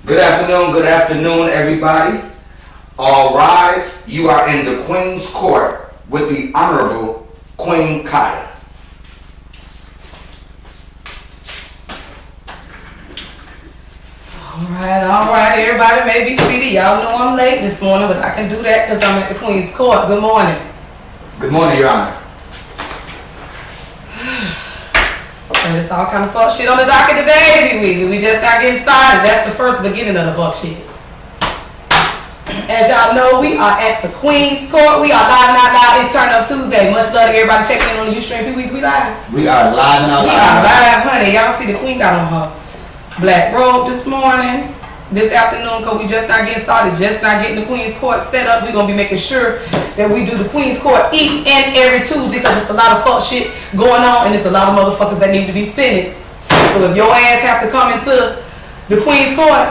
Good afternoon, everybody. All rise. You are in the Queen's Court with the Honorable Queen Khia. Alright, everybody may be seated. Y'all know I'm late this morning, but I can do that because I'm at the Queen's Court. Good morning. Good morning, Your Honor. And it's all kind of fuck shit on the docket today, Pee-Weezy. We just got getting started. That's the first beginning of the fuck shit. As y'all know, we are at the Queen's Court. We are live and out loud. It's Turn Up Tuesday. Much love to everybody checking in on the Ustream. Pee-Weezy, we live. We are live and out We are live, honey. Y'all see the Queen got on her black robe this morning, this afternoon, because we just not getting started, just not getting the Queen's Court set up. We're going to be making sure that we do the Queen's Court each and every Tuesday because it's a lot of fuck shit going on and it's a lot of motherfuckers that need to be sentenced. So if your ass have to come into the Queen's Court,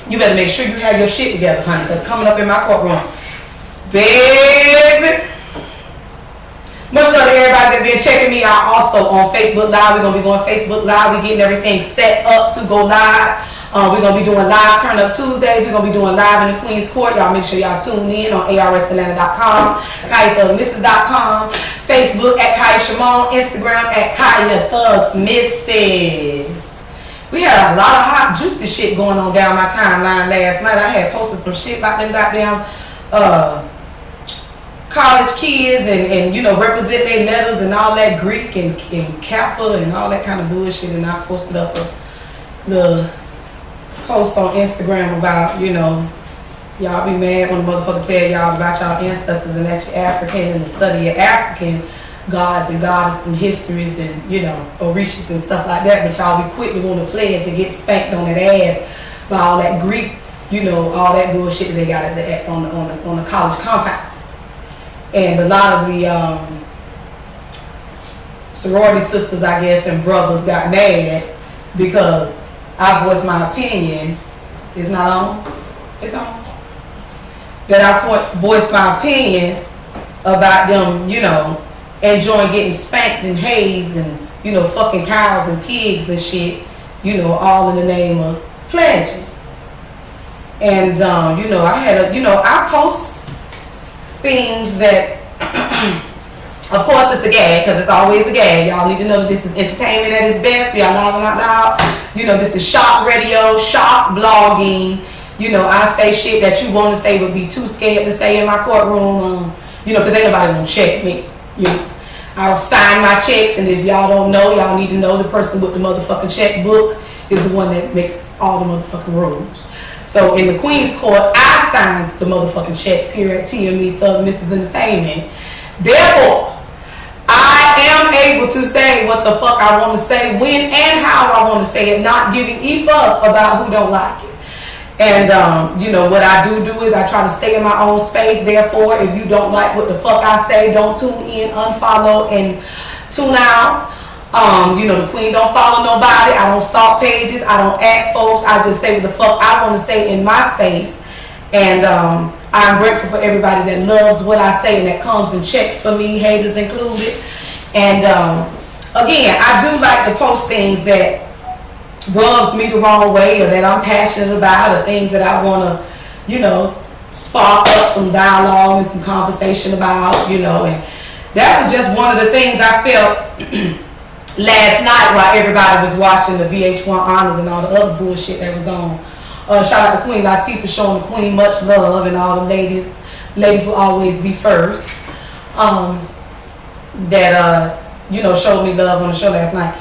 you better make sure you have your shit together, honey, because coming up in my courtroom, baby. Much love to everybody that been checking me out also on Facebook Live. We're going to be going Facebook Live. We're getting everything set up to go live. We're going to be doing live Turn Up Tuesdays. We're going to be doing live in the Queen's Court. Y'all make sure y'all tune in on arsatlanta.com, KhiaThugMrs.com, Facebook at Khia Shimon, Instagram at Khia Thug Mrs. We had a lot of hot, juicy shit going on down my timeline last night. I had posted some shit about them goddamn college kids and you know, represent their letters and all that Greek and Kappa and all that kind of bullshit, and I posted up the post on Instagram about, you know, y'all be mad when a motherfucker tell y'all about y'all ancestors and that you're African and the study of African gods and goddesses and histories and, you know, Orishas and stuff like that, but y'all be quick to want to pledge and get spanked on that ass by all that Greek, you know, all that bullshit that they got on the college compounds. And a lot of the sorority sisters, I guess, and brothers got mad because I voiced my opinion. It's not on? It's on. That I voiced my opinion about them, you know, enjoying getting spanked and hazed and, you know, fucking cows and pigs and shit, you know, all in the name of pledging. And, you know, I post things that, of course, it's the gag, because it's always the gag. Y'all need to know that this is entertainment at its best. We are live and out loud. You know, this is shock radio, shock blogging. You know, I say shit that you want to say but be too scared to say in my courtroom. You know, because ain't nobody gonna check me. You know, I'll sign my checks, and if y'all don't know, y'all need to know the person with the motherfucking checkbook is the one that makes all the motherfucking rules. So in the Queen's Court, I signs the motherfucking checks here at TME Thug Mrs. Entertainment. Therefore, I am able to say what the fuck I want to say, when and how I want to say it, not giving a fuck about who don't like it. And, you know, what I do is I try to stay in my own space. Therefore, if you don't like what the fuck I say, don't tune in, unfollow, and tune out. You know, the Queen don't follow nobody. I don't stalk pages. I don't act folks. I just say what the fuck I want to say in my space. And I'm grateful for everybody that loves what I say and that comes and checks for me, haters included. And again, I do like to post things that rubs me the wrong way or that I'm passionate about or things that I want to, you know, spark up some dialogue and some conversation about, you know. And that was just one of the things I felt last night while everybody was watching the VH1 honors and all the other bullshit that was on. Shout out to Queen Latifah showing the Queen much love, and all the ladies will always be first. That you know, showed me love on the show last night.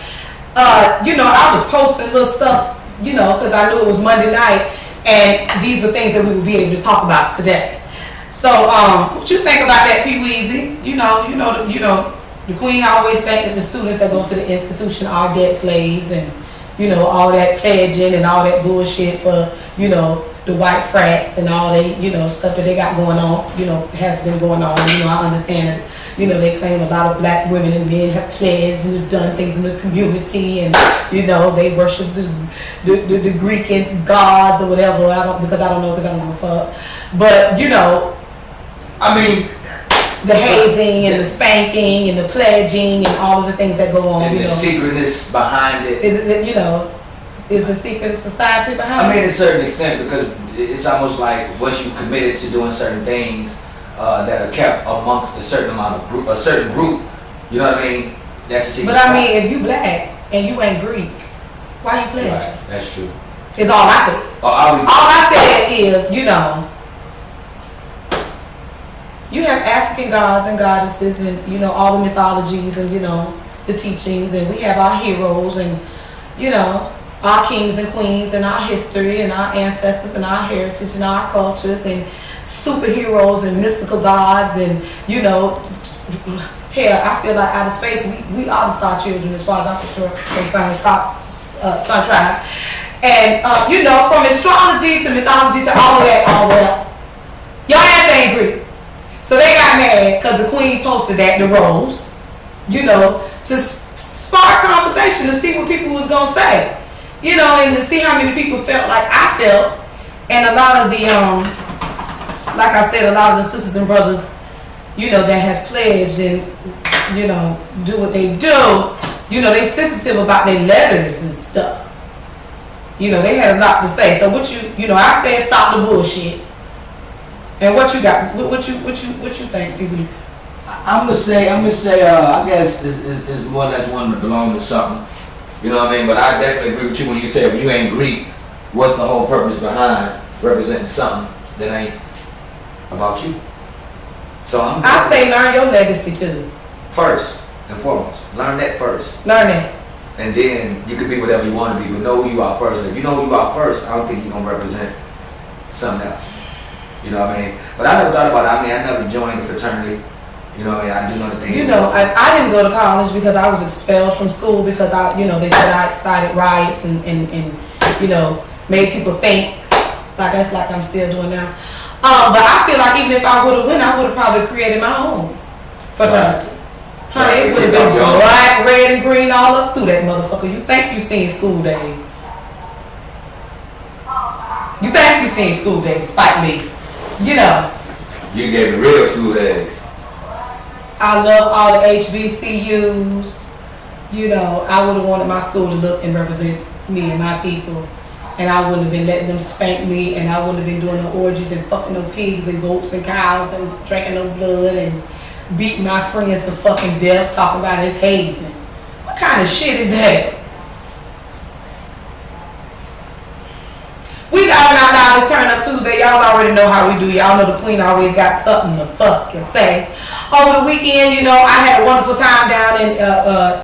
You know, I was posting little stuff, you know, because I knew it was Monday night, and these are things that we would be able to talk about today. So, what you think about that, Pee-Weezy? You know. The Queen always think that the students that go to the institution are debt slaves and, you know, all that pledging and all that bullshit for, you know, the white frats and all that, you know, stuff that they got going on, you know, has been going on. You know, I understand that, you know, they claim a lot of black women and men have pledged and have done things in the community and, you know, they worship the Greek and gods or whatever. Because I don't know give a fuck. But, you know, I mean, the hazing and the spanking and the pledging and all of the things that go on. And you the know, secretness behind it. Is it, you know, is the secret society behind I mean, it? to a certain extent, because it's almost like once you've committed to doing certain things that are kept amongst a certain amount of group, a certain group. You know what I mean? That's the secret. But I mean, if you black and you ain't Greek, why you pledge? Right, that's true. Is all I said. All I said is, you know, you have African gods and goddesses, and you know all the mythologies, and you know the teachings, and we have our heroes, and you know our kings and queens, and our history, and our ancestors, and our heritage, and our cultures, and superheroes, and mystical gods, and you know, hell, I feel like outer space, we are the star children as far as I'm concerned, Sun Tribe. And, you know, from astrology to mythology to all of that, oh well, your ass ain't Greek. So they got mad because the queen posted that, the rose, you know, to spark conversation to see what people was going to say. You know, and to see how many people felt like I felt. And a lot of the, like I said, a lot of the sisters and brothers, you know, that has pledged and, you know, do what they do, you know, they sensitive about their letters and stuff. You know, they had a lot to say. So what you know, I said stop the bullshit. And what you got? What you think, PB? I'm gonna say, I guess is one that's one that belongs to something. You know what I mean? But I definitely agree with you when you say if you ain't Greek, what's the whole purpose behind representing something that ain't about you? So I say learn your legacy too. First and foremost, learn that first. Learn that. And then you can be whatever you want to be, but know who you are first. And if you know who you are first, I don't think you're gonna represent something else. You know what I mean? But I never thought about it. I mean, I never joined a fraternity. You know what I mean? I do know the thing. You know, I didn't go to college because I was expelled from school because you know, they said I incited riots and you know, made people think like that's like I'm still doing now. But I feel like even if I would have went, I would have probably created my own fraternity. Honey, it would have been black, red, and green all up through that motherfucker. You think you seen School Days? You think you seen School Days? Spike Lee. You know. You gave the real School Days. I love all the HBCUs. You know, I would have wanted my school to look and represent me and my people. And I wouldn't have been letting them spank me, and I wouldn't have been doing no orgies and fucking no pigs and goats and cows and drinking no blood and beating my friends to fucking death talking about it's hazing. What kind of shit is that? We got it out loud. It's Turn Up Tuesday. Y'all already know how we do. Y'all know the queen always got something to fucking say. Over the weekend, you know, I had a wonderful time down in